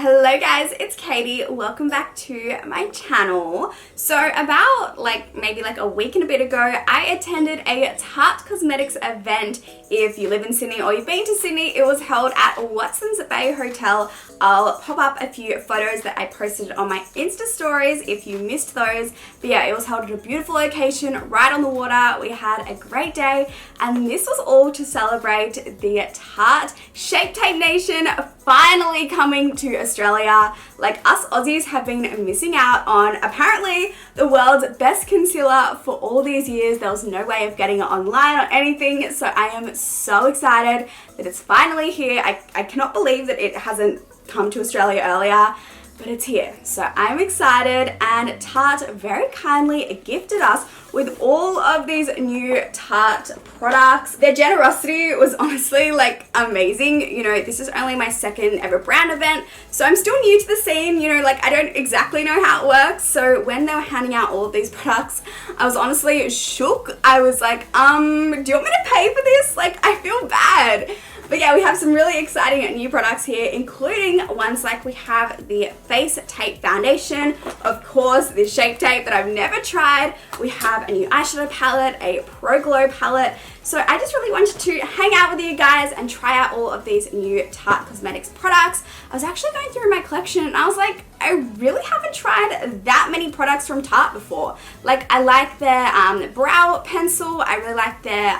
Hello guys, it's Katie. Welcome back to my channel. So about maybe a week and a bit ago, I attended a Tarte Cosmetics event. If you live in Sydney or you've been to Sydney, it was held at Watson's Bay Hotel. I'll pop up a few photos that I posted on my Insta stories if you missed those. But yeah, it was held at a beautiful location right on the water. We had a great day, and this was all to celebrate the Tarte Shape Tape Nation finally coming to Australia. Like, us Aussies have been missing out on apparently the world's best concealer for all these years. There was no way of getting it online or anything, so I am so excited that it's finally here. I cannot believe that it hasn't come to Australia earlier, but it's here. So I'm excited, and Tarte very kindly gifted us with all of these new Tarte products. Their generosity was honestly amazing. You know, this is only my second ever brand event, so I'm still new to the scene. You know, I don't exactly know how it works. So when they were handing out all of these products, I was honestly shook. I was like, do you want me to pay for this? I feel bad. But yeah, we have some really exciting new products here, including ones like we have the Face Tape Foundation, of course, the Shape Tape that I've never tried. We have a new eyeshadow palette, a Pro Glow palette. So I just really wanted to hang out with you guys and try out all of these new Tarte Cosmetics products. I was actually going through my collection and I was like, I really haven't tried that many products from Tarte before. I like their brow pencil. I really like their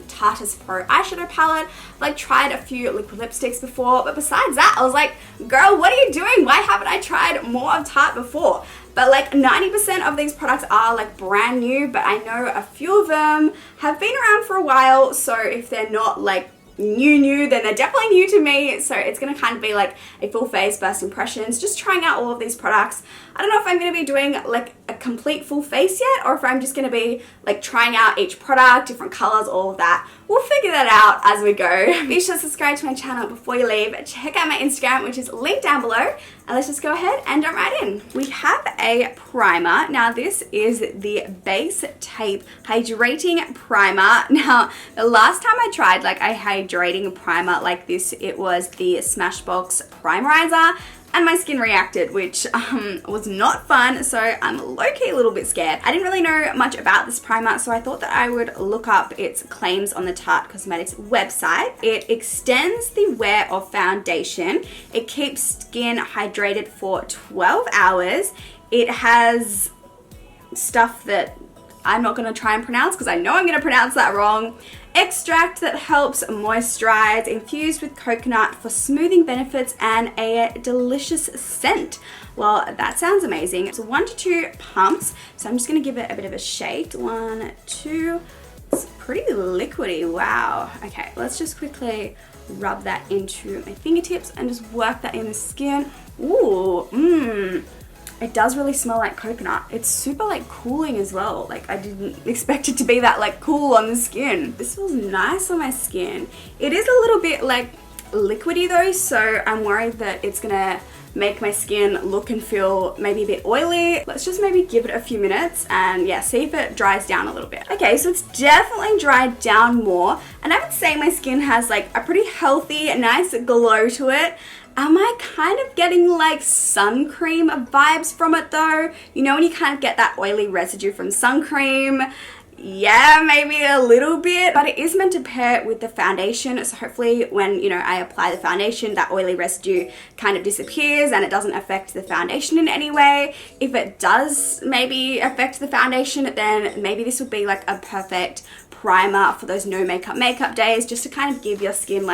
Tarteist Pro eyeshadow palette. I've tried a few liquid lipsticks before, but besides that, I was like, girl, what are you doing? Why haven't I tried more of Tarte before? But 90% of these products are brand new, but I know a few of them have been around for a while, so if they're not new, then they're definitely new to me. So it's gonna kind of be a full face first impressions, just trying out all of these products. I don't know if I'm gonna be doing a complete full face yet, or if I'm just gonna be trying out each product, different colors, all of that. We'll figure that out as we go. Be sure to subscribe to my channel before you leave. Check out my Instagram, which is linked down below. And let's just go ahead and jump right in. We have a primer. Now this is the Base Tape Hydrating Primer. Now the last time I tried a hydrating primer like this, it was the Smashbox Primerizer, and my skin reacted, which was not fun, so I'm low-key a little bit scared. I didn't really know much about this primer, so I thought that I would look up its claims on the Tarte Cosmetics website. It extends the wear of foundation. It keeps skin hydrated for 12 hours. It has stuff that I'm not going to try and pronounce because I know I'm going to pronounce that wrong. Extract that helps moisturize, infused with coconut for smoothing benefits and a delicious scent. Well, that sounds amazing. So 1 to 2 pumps. So I'm just going to give it a bit of a shake. 1, 2. It's pretty liquidy. Wow. Okay, let's just quickly rub that into my fingertips and just work that in the skin. Ooh, it does really smell like coconut. It's super cooling as well. I didn't expect it to be that cool on the skin. This feels nice on my skin. It is a little bit liquidy though, so I'm worried that it's gonna make my skin look and feel maybe a bit oily. Let's just maybe give it a few minutes and yeah, see if it dries down a little bit. Okay, so it's definitely dried down more, and I would say my skin has a pretty healthy, nice glow to it. Am I kind of getting sun cream vibes from it though? You know when you kind of get that oily residue from sun cream? Yeah, maybe a little bit, but it is meant to pair with the foundation, so hopefully when I apply the foundation, that oily residue kind of disappears and it doesn't affect the foundation in any way. If it does maybe affect the foundation, then maybe this would be a perfect primer for those no makeup days, just to kind of give your skin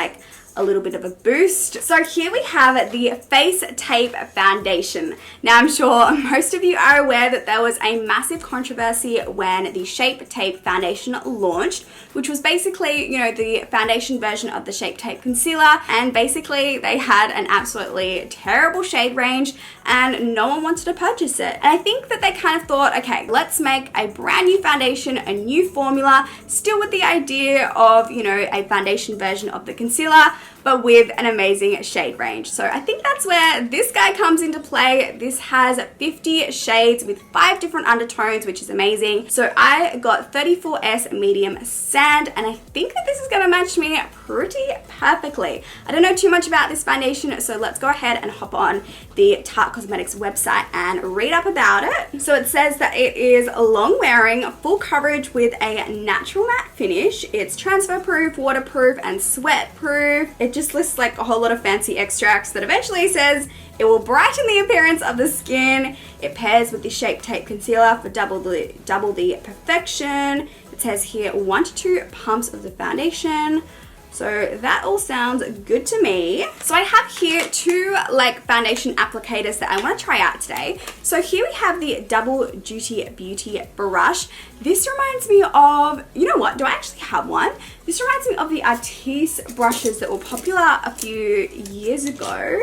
a little bit of a boost. So here we have the Face Tape Foundation. Now I'm sure most of you are aware that there was a massive controversy when the Shape Tape Foundation launched, which was basically, the foundation version of the Shape Tape Concealer, and basically they had an absolutely terrible shade range and no one wanted to purchase it. And I think that they kind of thought, okay, let's make a brand new foundation, a new formula, still with the idea of, a foundation version of the concealer, but with an amazing shade range. So I think that's where this guy comes into play. This has 50 shades with 5 different undertones, which is amazing. So I got 34S medium sand, and I think that this is gonna match me pretty perfectly. I don't know too much about this foundation, so let's go ahead and hop on the Tarte Cosmetics website and read up about it. So it says that it is long wearing, full coverage with a natural matte finish. It's transfer proof, waterproof, and sweat proof. It just lists like a whole lot of fancy extracts that eventually says it will brighten the appearance of the skin. It pairs with the Shape Tape Concealer for double the perfection. It says here 1 to 2 pumps of the foundation. So that all sounds good to me. So I have here 2 like foundation applicators that I want to try out today. So here we have the Double Duty Beauty brush. This reminds me of, you know what, do I actually have one? This reminds me of the Tarteist brushes that were popular a few years ago.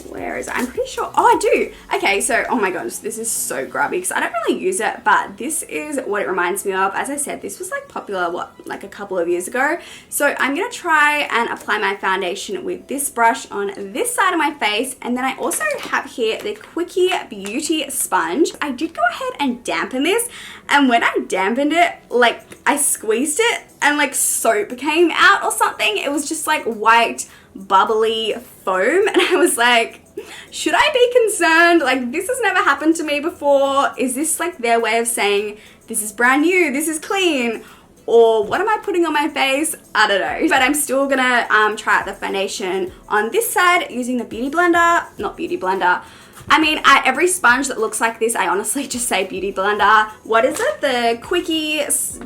Where is it? I'm pretty sure, oh I do. Okay, so, oh my gosh, this is so grubby because I don't really use it, but this is what it reminds me of. As I said, this was like popular, what, like a couple of years ago. So I'm gonna try and apply my foundation with this brush on this side of my face. And then I also have here the Quickie Beauty Sponge. I did go ahead and dampen this, and when I dampened it, like I squeezed it and like soap came out or something. It was just like white, bubbly foam, and I was like, should I be concerned? Like, this has never happened to me before. Is this like their way of saying this is brand new, this is clean, or what am I putting on my face? I don't know. But I'm still gonna try out the foundation on this side using the beauty blender. Not beauty blender, I mean, every sponge that looks like this, I honestly just say beauty blender. What is it? The Quickie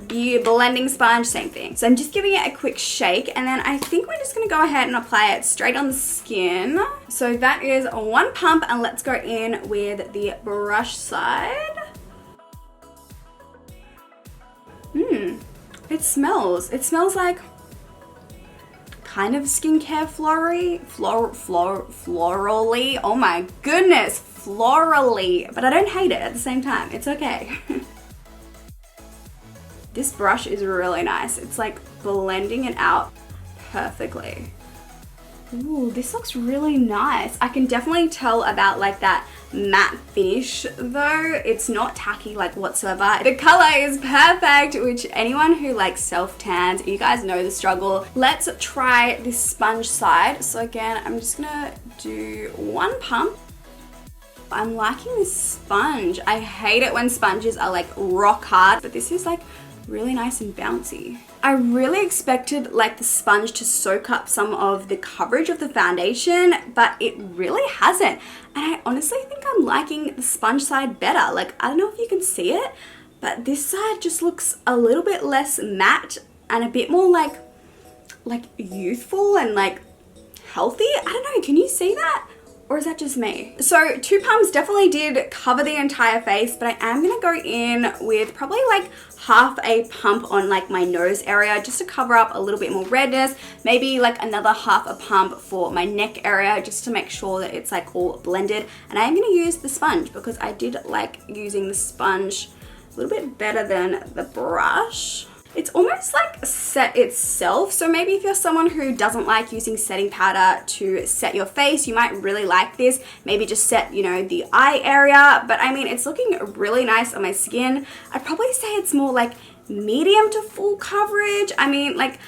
beauty blending sponge, same thing. So I'm just giving it a quick shake, and then I think we're just gonna go ahead and apply it straight on the skin. So that is 1 pump, and let's go in with the brush side. It smells like kind of skincare florally. Oh my goodness, florally. But I don't hate it at the same time. It's okay. This brush is really nice. It's like blending it out perfectly. Ooh, this looks really nice. I can definitely tell about like that matte finish though. It's not tacky like whatsoever. The color is perfect, which anyone who like self tans, you guys know the struggle. Let's try this sponge side. So again, I'm just gonna do 1 pump. I'm liking this sponge. I hate it when sponges are like rock hard, but this is like really nice and bouncy. I really expected like the sponge to soak up some of the coverage of the foundation, but it really hasn't. And I honestly think I'm liking the sponge side better. Like, I don't know if you can see it, but this side just looks a little bit less matte and a bit more like youthful and like healthy. I don't know, can you see that? Or is that just me? So 2 pumps definitely did cover the entire face, but I am gonna go in with probably like half a pump on like my nose area just to cover up a little bit more redness. Maybe like another half a pump for my neck area just to make sure that it's like all blended. And I am gonna use the sponge because I did like using the sponge a little bit better than the brush. It's almost like set itself. So maybe if you're someone who doesn't like using setting powder to set your face, you might really like this. Maybe just set, you know, the eye area. But I mean, it's looking really nice on my skin. I'd probably say it's more like medium to full coverage. I mean, like,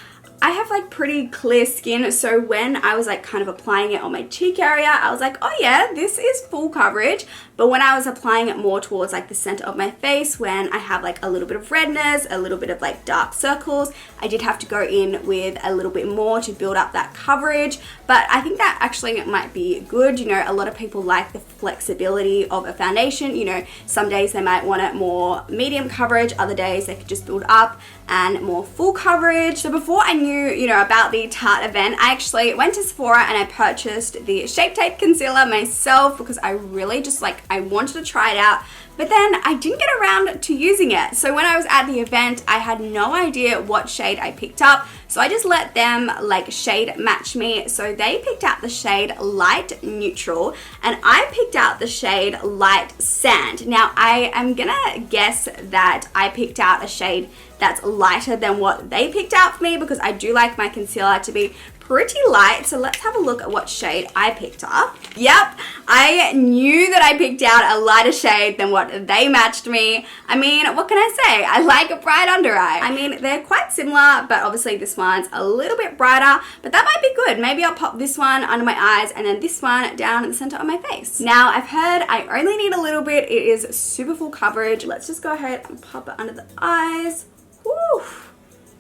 I have like pretty clear skin, so when I was like kind of applying it on my cheek area, I was like, oh yeah, this is full coverage. But when I was applying it more towards like the center of my face, when I have like a little bit of redness, a little bit of like dark circles, I did have to go in with a little bit more to build up that coverage. But I think that actually might be good. You know, a lot of people like the flexibility of a foundation. You know, some days they might want it more medium coverage, other days they could just build up and more full coverage. So before I knew, you know, about the Tarte event, I actually went to Sephora and I purchased the Shape Tape Concealer myself because I really just like, I wanted to try it out, but then I didn't get around to using it. So when I was at the event, I had no idea what shade I picked up. So I just let them like shade match me. So they picked out the shade Light Neutral and I picked out the shade Light Sand. Now I am gonna guess that I picked out a shade that's lighter than what they picked out for me because I do like my concealer to be pretty light, so let's have a look at what shade I picked up. Yep, I knew that I picked out a lighter shade than what they matched me. I mean, what can I say? I like a bright under eye. I mean, they're quite similar, but obviously this one's a little bit brighter, but that might be good. Maybe I'll pop this one under my eyes and then this one down at the center of my face. Now, I've heard I only need a little bit. It is super full coverage. Let's just go ahead and pop it under the eyes. Woo!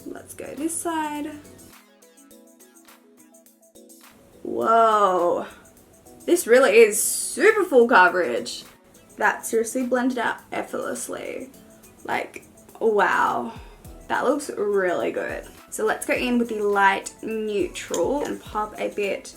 Let's go this side. Whoa. This really is super full coverage. That seriously blended out effortlessly. Like, wow. That looks really good. So let's go in with the light neutral and pop a bit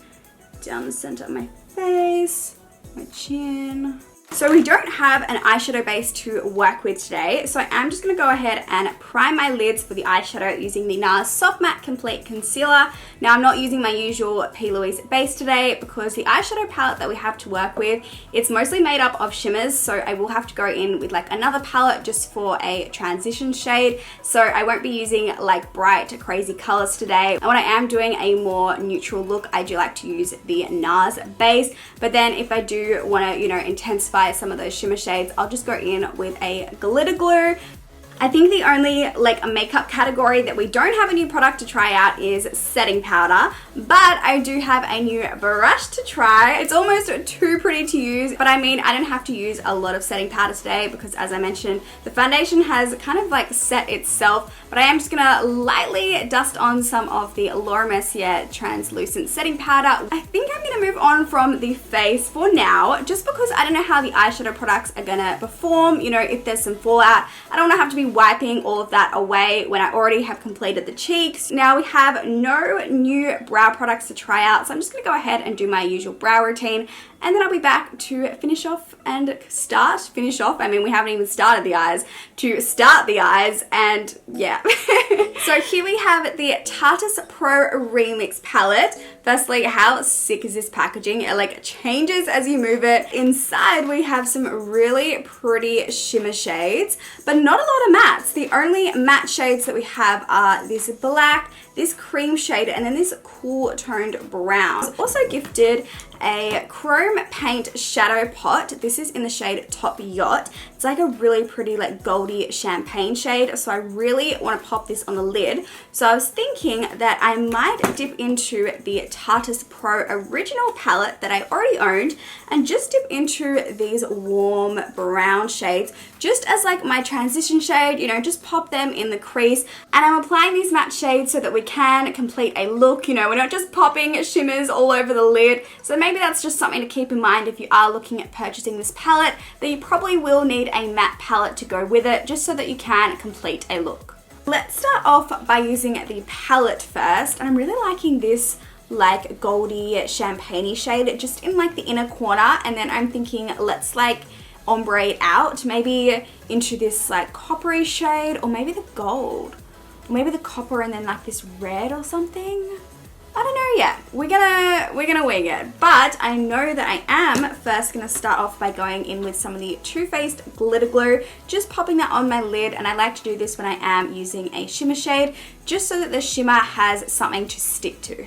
down the center of my face, my chin. So we don't have an eyeshadow base to work with today, so I am just going to go ahead and prime my lids for the eyeshadow using the NARS Soft Matte Complete Concealer. Now I'm not using my usual P. Louise base today because the eyeshadow palette that we have to work with, it's mostly made up of shimmers, so I will have to go in with like another palette just for a transition shade. So I won't be using like bright, crazy colors today. And when I am doing a more neutral look, I do like to use the NARS base, but then if I do want to, you know, intensify some of those shimmer shades, I'll just go in with a glitter glue. I think the only like makeup category that we don't have a new product to try out is setting powder, but I do have a new brush to try. It's almost too pretty to use, but I mean, I don't have to use a lot of setting powder today because as I mentioned, the foundation has kind of like set itself, but I am just gonna lightly dust on some of the Laura Mercier translucent setting powder. I think I'm gonna move on from the face for now, just because I don't know how the eyeshadow products are gonna perform, you know, if there's some fallout. I don't wanna have to be wiping all of that away when I already have completed the cheeks. Now we have no new brow products to try out, so I'm just gonna go ahead and do my usual brow routine, and then I'll be back to finish off and finish off. I mean, we haven't even started the eyes, to start the eyes, and yeah. So here we have the Tarteist Pro Remix palette. Firstly, how sick is this packaging? It like changes as you move it. Inside we have some really pretty shimmer shades, but not a lot of mattes. The only matte shades that we have are this black, this cream shade, and then this cool toned brown. I was also gifted a chrome paint shadow pot. This is in the shade Top Yacht. It's like a really pretty like goldy champagne shade, so I really want to pop this on the lid. So I was thinking that I might dip into the Tarteist Pro original palette that I already owned and just dip into these warm brown shades just as like my transition shade, you know, just pop them in the crease. And I'm applying these matte shades so that we can complete a look, you know, we're not just popping shimmers all over the lid. So maybe that's just something to keep in mind if you are looking at purchasing this palette, that you probably will need a matte palette to go with it just so that you can complete a look. Let's start off by using the palette first, and I'm really liking this like goldy champagne-y shade just in like the inner corner, and then I'm thinking let's like ombre it out maybe into this like coppery shade, or maybe the gold, or maybe the copper and then like this red or something. I don't know yet. We're gonna wing it. But I know that I am first gonna start off by going in with some of the Too Faced glitter glue, just popping that on my lid, and I like to do this when I am using a shimmer shade, just so that the shimmer has something to stick to.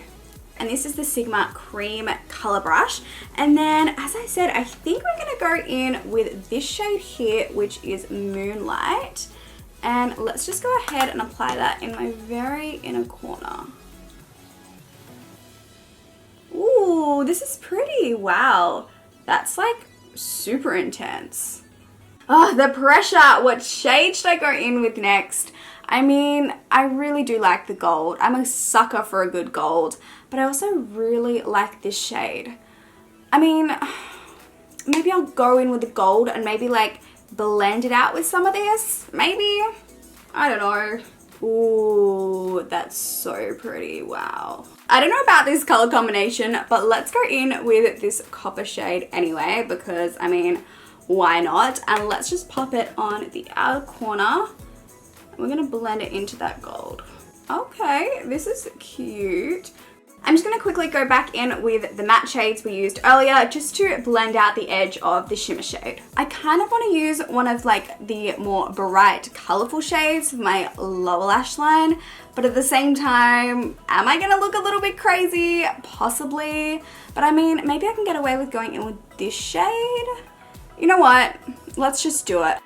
And this is the Sigma Cream Color Brush. And then, as I said, I think we're gonna go in with this shade here, which is Moonlight. And let's just go ahead and apply that in my very inner corner. Ooh, this is pretty. Wow. That's like super intense. Oh, the pressure. What shade should I go in with next? I mean, I really do like the gold. I'm a sucker for a good gold, but I also really like this shade. I mean, maybe I'll go in with the gold and maybe like blend it out with some of this. Maybe. I don't know. Ooh, that's so pretty. Wow. I don't know about this color combination, but let's go in with this copper shade anyway, because I mean, why not? And let's just pop it on the outer corner. We're gonna blend it into that gold. Okay, this is cute. I'm just going to quickly go back in with the matte shades we used earlier just to blend out the edge of the shimmer shade. I kind of want to use one of like the more bright, colorful shades for my lower lash line, but at the same time, am I going to look a little bit crazy? Possibly. But I mean, maybe I can get away with going in with this shade. You know what? Let's just do it.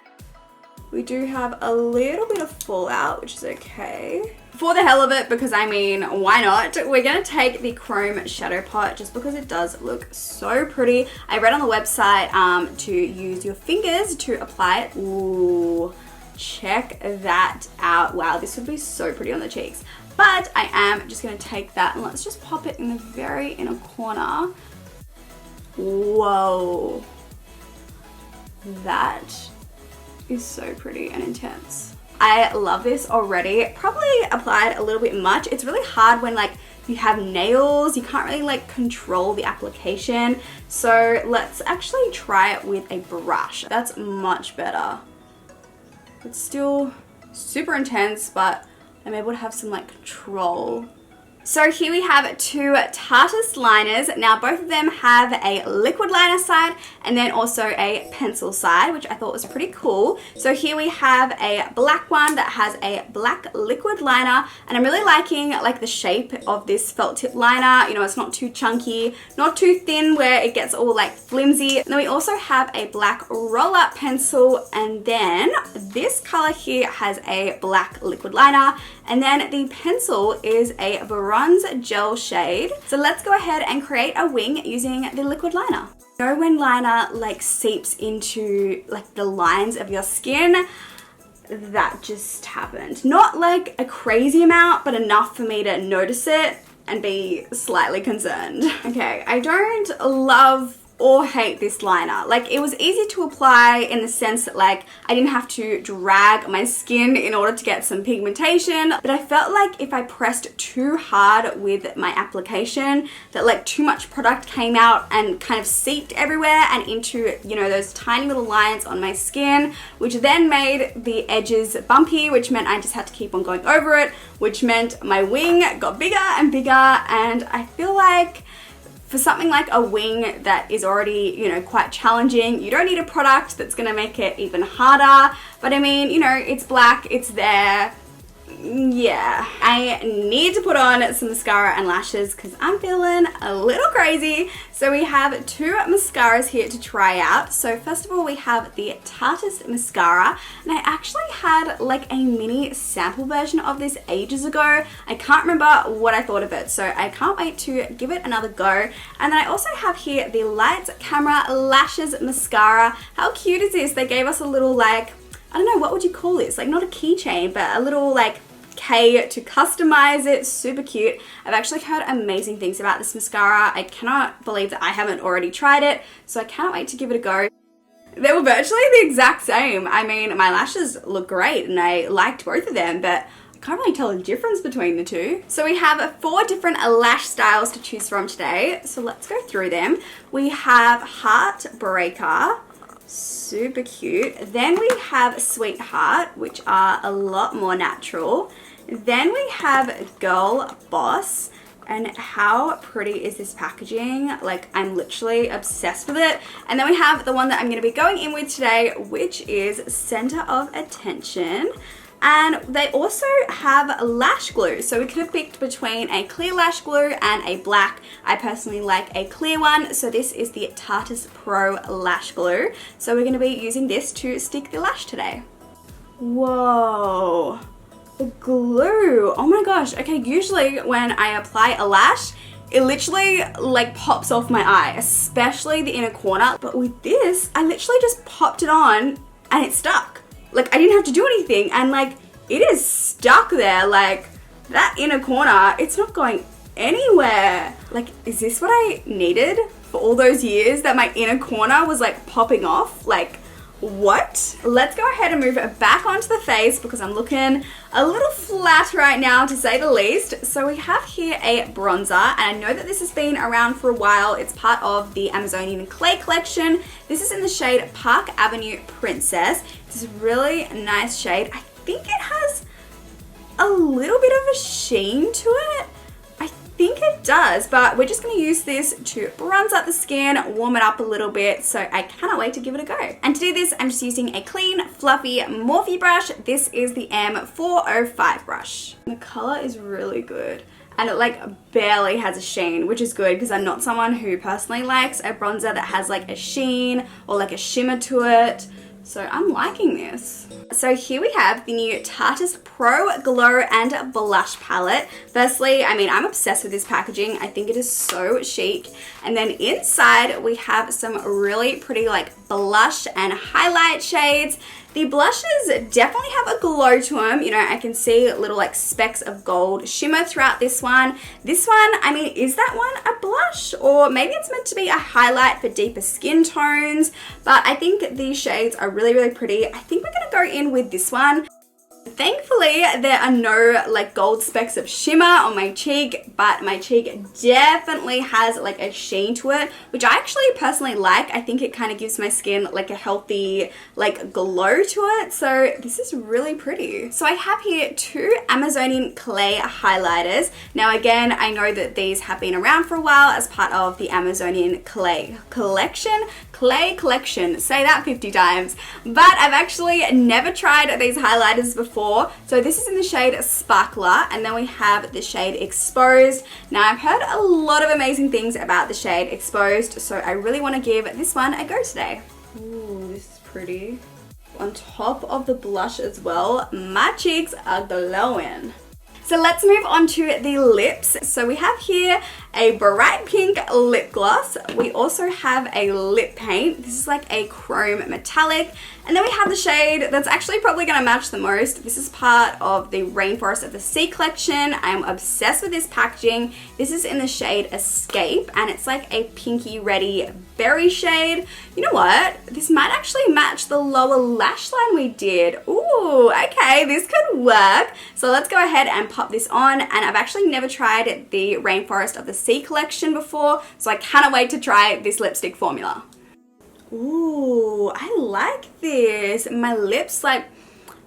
We do have a little bit of fallout, which is okay. For the hell of it, because I mean, why not? We're gonna take the chrome shadow pot just because it does look so pretty. I read on the website to use your fingers to apply it. Ooh, check that out. Wow, this would be so pretty on the cheeks. But I am just gonna take that and let's just pop it in the very inner corner. Whoa. That is so pretty and intense. I love this already. Probably applied a little bit much. It's really hard when like you have nails, you can't really like control the application. So let's actually try it with a brush. That's much better. It's still super intense, but I'm able to have some like control. So here we have two Tarteist liners. Now both of them have a liquid liner side and then also a pencil side, which I thought was pretty cool. So here we have a black one that has a black liquid liner, and I'm really liking like the shape of this felt tip liner. You know, it's not too chunky, not too thin where it gets all like flimsy. And then we also have a black roller pencil, and then this color here has a black liquid liner, and then the pencil is a bronze gel shade. So let's go ahead and create a wing using the liquid liner. You know when liner like seeps into like the lines of your skin? That just happened. Not like a crazy amount, but enough for me to notice it and be slightly concerned. Okay, I don't love or hate this liner. Like, it was easy to apply in the sense that like I didn't have to drag my skin in order to get some pigmentation, but I felt like if I pressed too hard with my application that like too much product came out and kind of seeped everywhere and into, you know, those tiny little lines on my skin, which then made the edges bumpy, which meant I just had to keep on going over it, which meant my wing got bigger and bigger. And I feel like for something like a wing that is already, you know, quite challenging, you don't need a product that's gonna make it even harder. But I mean, you know, it's black, it's there. Yeah, I need to put on some mascara and lashes because I'm feeling a little crazy. So we have two mascaras here to try out. So first of all, we have the Tarteist Mascara, and I actually had like a mini sample version of this ages ago. I can't remember what I thought of it, so I can't wait to give it another go. And then I also have here the Lights Camera Lashes Mascara. How cute is this? They gave us a little like, I don't know, what would you call this? Like not a keychain, but a little like K to customize it. Super cute. I've actually heard amazing things about this mascara. I cannot believe that I haven't already tried it, so I can't wait to give it a go. They were virtually the exact same. I mean, my lashes look great and I liked both of them, but I can't really tell the difference between the two. So we have 4 different lash styles to choose from today, so let's go through them. We have Heartbreaker, super cute. Then we have Sweetheart, which are a lot more natural. Then we have Girl Boss, and how pretty is this packaging? Like, I'm literally obsessed with it. And then we have the one that I'm going to be going in with today, which is Center of Attention. And they also have lash glue. So we could have picked between a clear lash glue and a black. I personally like a clear one. So this is the Tarteist Pro lash glue. So we're going to be using this to stick the lash today. Whoa. The glue. Oh my gosh. Okay, usually when I apply a lash, it literally like pops off my eye, especially the inner corner. But with this, I literally just popped it on and it stuck. Like, I didn't have to do anything, and like it is stuck there. Like, that inner corner, it's not going anywhere. Like, is this what I needed for all those years, that my inner corner was like popping off? Like, what? Let's go ahead and move it back onto the face because I'm looking a little flat right now, to say the least. So we have here a bronzer, and I know that this has been around for a while. It's part of the Amazonian Clay collection. This is in the shade Park Avenue Princess. It's a really nice shade. I think it has a little bit of a sheen to it. I think it does, but we're just going to use this to bronze up the skin, warm it up a little bit, so I cannot wait to give it a go. And to do this, I'm just using a clean, fluffy Morphe brush. This is the M405 brush. The color is really good. And it like barely has a sheen, which is good because I'm not someone who personally likes a bronzer that has like a sheen or like a shimmer to it. So I'm liking this. So here we have the new Tarteist Pro Glow and Blush Palette. Firstly, I mean, I'm obsessed with this packaging. I think it is so chic. And then inside we have some really pretty like blush and highlight shades. The blushes definitely have a glow to them. You know, I can see little like specks of gold shimmer throughout this one. This one, I mean, is that one a blush? Or maybe it's meant to be a highlight for deeper skin tones. But I think these shades are really, really pretty. I think we're gonna go in with this one. Thankfully, there are no like gold specks of shimmer on my cheek, but my cheek definitely has like a sheen to it, which I actually personally like. I think it kind of gives my skin like a healthy like glow to it. So this is really pretty. So I have here two Amazonian clay highlighters. Now again, I know that these have been around for a while as part of the Amazonian clay collection. Say that 50 times. But I've actually never tried these highlighters before. So this is in the shade Sparkler, and then we have the shade Exposed. Now I've heard a lot of amazing things about the shade Exposed, so I really want to give this one a go today. Ooh, this is pretty. On top of the blush as well, my cheeks are glowing. So let's move on to the lips. So we have here a bright pink lip gloss. We also have a lip paint. This is like a chrome metallic. And then we have the shade that's actually probably gonna match the most. This is part of the Rainforest of the Sea collection. I am obsessed with this packaging. This is in the shade Escape, and it's like a pinky reddy berry shade. You know what? This might actually match the lower lash line we did. Ooh, okay, this could work. So let's go ahead and pop this on. And I've actually never tried the Rainforest of the Sea collection before, so I cannot wait to try this lipstick formula. Ooh, I like this. My lips like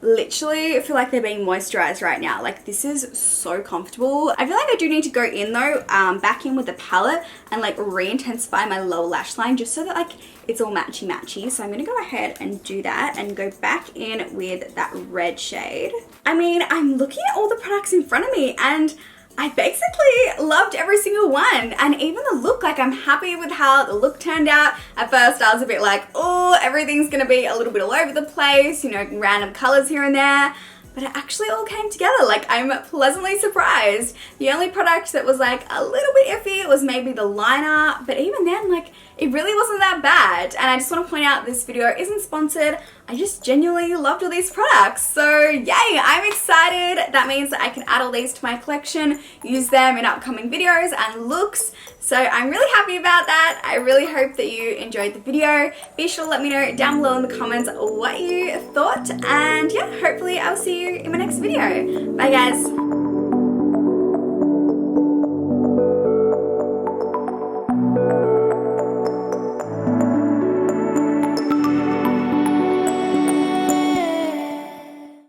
literally feel like they're being moisturized right now. Like this is so comfortable. I feel like I do need to go in though, back in with the palette and like re-intensify my lower lash line just so that like it's all matchy. So I'm gonna go ahead and do that and go back in with that red shade. I mean, I'm looking at all the products in front of me and I basically loved every single one, and even the look, like I'm happy with how the look turned out. At first I was a bit like, oh, everything's gonna be a little bit all over the place, you know, random colors here and there, but it actually all came together. Like I'm pleasantly surprised. The only product that was like a little bit iffy was maybe the liner, but even then, like it really wasn't that bad. And I just want to point out this video isn't sponsored. I just genuinely loved all these products. So yay, I'm excited. That means that I can add all these to my collection, use them in upcoming videos and looks. So I'm really happy about that. I really hope that you enjoyed the video. Be sure to let me know down below in the comments what you thought. And yeah, hopefully I'll see you in my next video. Bye guys.